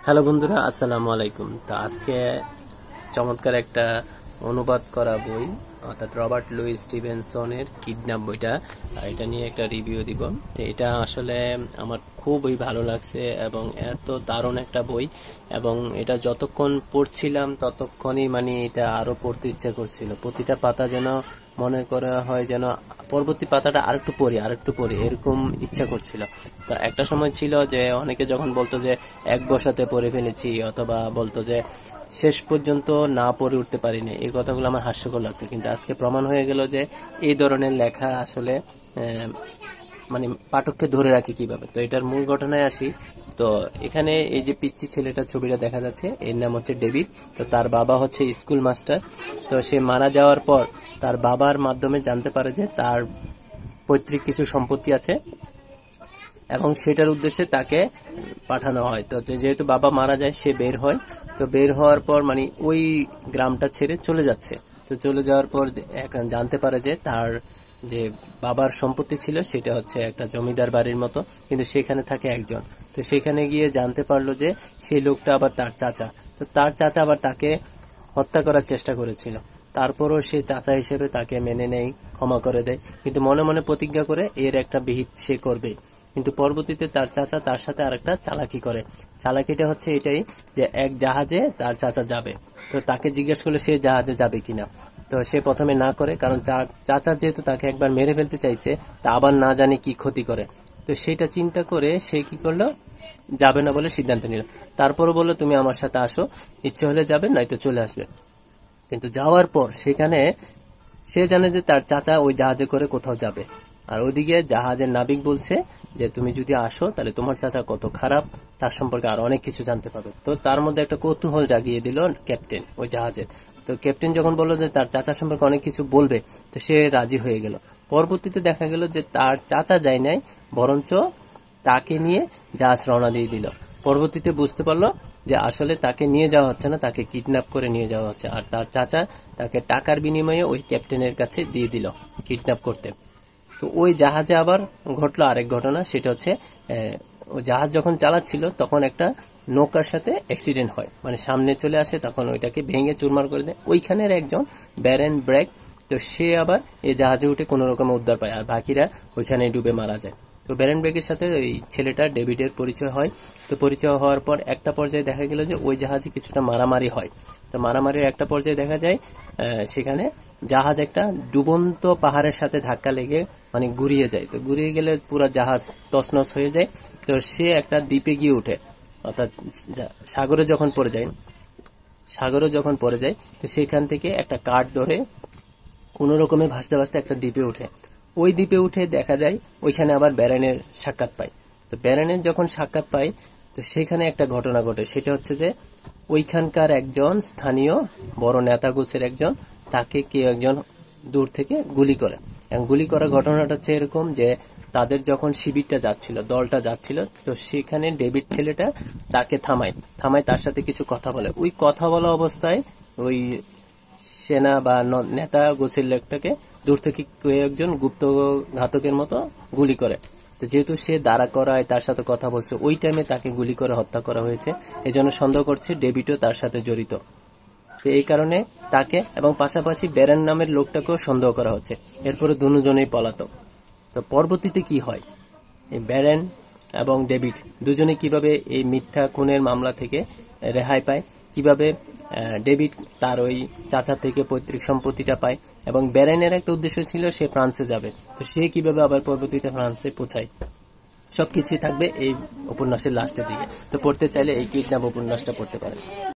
Hello বন্ধুরা, আসসালামু আলাইকুম। তো আজকে চমৎকার একটা অনুবাদ করা বই, অর্থাৎ রবার্ট লুই স্টিভেনসনের কিডন্যাপ বইটা, এটা নিয়ে একটা রিভিউ দিব। তো এটা আসলে আমার খুবই ভালো লাগছে এবং এত দারুণ একটা বই, এবং এটা যতক্ষণ পড়ছিলাম ততক্ষণই মানে এটা আরো পড়তে ইচ্ছা করছিল। প্রতিটা পাতা যেন মনে করা হয় যেন পরবর্তী পাতাটা আরেকটু পড়ি এরকম ইচ্ছা করছিল। তো একটা সময় ছিল যে অনেকে যখন বলতো যে এক বসাতে পড়ে ফেলেছি, অথবা বলতো যে শেষ পর্যন্ত না পড়ে উঠতে পারিনি, এই কথাগুলো আমার হাস্যকর লাগতো। কিন্তু আজকে প্রমাণ হয়ে গেল যে এই ধরনের লেখা আসলে মানে পাঠককে ধরে রাখে কিভাবে। তো এটার মূল ঘটনায় আসি। তো এখানে এই যে পিচ্চি ছেলেটা ছবিটা দেখা যাচ্ছে, এর নাম হচ্ছে ডেভিড। তো তার বাবা হচ্ছে স্কুল মাস্টার। তো সে মারা যাওয়ার পর তার বাবার মাধ্যমে জানতে পারে যে তার পৈতৃক কিছু সম্পত্তি আছে, এবং সেটার উদ্দেশ্যে তাকে পাঠানো হয়। তো যেহেতু বাবা মারা যায়, সে বের হয়। তো বের হওয়ার পর মানে ওই গ্রামটা ছেড়ে চলে যাচ্ছে। তো চলে যাওয়ার পর জানতে পারে যে তার যে বাবার সম্পত্তি ছিল সেটা হচ্ছে একটা জমিদার বাড়ির মতো, কিন্তু সেখানে থাকে একজন। তো সেখানে গিয়ে জানতে পারলো যে সেই লোকটা আবার তার চাচা। তো তার চাচা আবার তাকে হত্যা করার চেষ্টা করেছিল। তারপরও সে চাচা হিসেবে তাকে মেনে নেয়, ক্ষমা করে দেয়, কিন্তু মনে মনে প্রতিজ্ঞা করে এর একটা বিহিত সে করবে। কিন্তু পরবর্তীতে তার চাচা তার সাথে আরেকটা চালাকি করে। চালাকিটা হচ্ছে এটাই যে এক জাহাজে তার চাচা যাবে। তো তাকে জিজ্ঞেস করলে সে জাহাজে যাবে কিনা। তো সে প্রথমে না করে, কারণ চাচা যেহেতু তাকে একবার মেরে ফেলতে চাইছে, তা আবার না জানি কি ক্ষতি করে। তো সেটা চিন্তা করে সে কি করলো, যাবে না বলে সিদ্ধান্ত নিল। তারপরও বললো তুমি আমার সাথে আসো, ইচ্ছে হলে যাবে, নয়তো চলে আসবে। কিন্তু যাওয়ার পর সেখানে সে জানে যে তার চাচা ওই জাহাজে করে কোথাও যাবে। আর ওইদিকে জাহাজের নাবিক বলছে যে তুমি যদি আসো তাহলে তোমার চাচা কত খারাপ তার সম্পর্কে আর অনেক কিছু জানতে পারবে। তো তার মধ্যে একটা কৌতূহল জাগিয়ে দিল ক্যাপ্টেন ওই জাহাজের। তো ক্যাপ্টেন যখন বললো যে তার চাচা সম্পর্কে অনেক কিছু বলবে, তো সে রাজি হয়ে গেল। পরবর্তীতে দেখা গেল যে তার চাচা যায় নাই, বরঞ্চ তাকে নিয়ে জাহাজ রওনা দিয়ে দিল। পরবর্তীতে বুঝতে পারলো যে আসলে তাকে নিয়ে যাওয়া হচ্ছে না, তাকে কিডন্যাপ করে নিয়ে যাওয়া হচ্ছে। আর তার চাচা তাকে টাকার বিনিময়ে ওই ক্যাপ্টেনের কাছে দিয়ে দিল কিডন্যাপ করতে। তো ওই জাহাজে আবার ঘটলো আরেক ঘটনা, সেটা হচ্ছে ওই জাহাজ যখন চালাচ্ছিল তখন একটা নৌকার সাথে অ্যাক্সিডেন্ট হয়, মানে সামনে চলে আসে, তখন ওইটাকে ভেঙে চুরমার করে দেয় ওইখানের একজন ব্যারেন ব্র্যাক। তো সে আবার এই জাহাজে উঠে কোনো রকম উদ্ধার পায়, আর বাকিরা ওইখানে ডুবে মারা যায়। তো ব্যারেন ব্র্যাকের সাথে ওই ছেলেটা ডেভিডের পরিচয় হয়। তো পরিচয় হওয়ার পর একটা পর্যায়ে দেখা গেল যে ওই জাহাজে কিছুটা মারামারি হয়। তো মারামারির একটা পর্যায়ে দেখা যায় সেখানে জাহাজ একটা ডুবন্ত পাহাড়ের সাথে ধাক্কা লেগে মানে গুড়িয়ে যায়। তো গুড়িয়ে গেলে পুরো জাহাজ তছনছ হয়ে যায়। তো সে একটা দ্বীপে গিয়ে উঠে, অর্থাৎ সাগরে যখন পড়ে যায়, তো সেখান থেকে একটা কাঠ ধরে কোনো রকমে ভাসতে ভাসতে একটা দ্বীপে উঠে। ওই দ্বীপে উঠে দেখা যায় ওইখানে আবার ব্যারেনের সাক্ষাৎ পায়। তো ব্যারেনের যখন সাক্ষাৎ পায়, তো সেখানে একটা ঘটনা ঘটে, সেটা হচ্ছে যে ওইখানকার একজন স্থানীয় বড় নেতা গোছের একজন, তাকে কেউ একজন দূর থেকে গুলি করে। এবং গুলি করার ঘটনাটা হচ্ছে এরকম যে তাদের যখন শিবিরটা যাচ্ছিল, দলটা যাচ্ছিল, তো সেখানে ডেভিড ছেলেটা তাকে থামায়, তার সাথে কিছু কথা বলে। ওই কথা বলা অবস্থায় ওই সেনা বা নেতা গোছের লোকটাকে দূর থেকে কেউ একজন গুপ্ত ঘাতকের মতো গুলি করে। তো যেহেতু সে দাঁড়া করায় তার সাথে কথা বলছে, ওই টাইমে তাকে গুলি করে হত্যা করা হয়েছে। এই জন্য সন্দেহ করছে ডেভিডও তার সাথে জড়িত। তো এই কারণে তাকে এবং পাশাপাশি ব্যারেন নামের লোকটাকেও সন্দেহ করা হচ্ছে। এরপরে দুজনেই পলাতক। তো পরবর্তীতে কি হয়, এই ব্যারেন এবং ডেভিড দুজনে কিভাবে এই মিথ্যা খুনের মামলা থেকে রেহাই পায়, কিভাবে ডেভিড তার ওই চাচা থেকে পৈতৃক সম্পত্তিটা পায়, এবং ব্যারেনের একটা উদ্দেশ্য ছিল সে ফ্রান্সে যাবে, তো সে কিভাবে আবার পরবর্তীতে ফ্রান্সে পৌঁছায়, সবকিছুই থাকবে এই উপন্যাসের লাস্টের দিকে। তো পড়তে চাইলে এই কিডন্যাপ উপন্যাসটা পড়তে পারেন।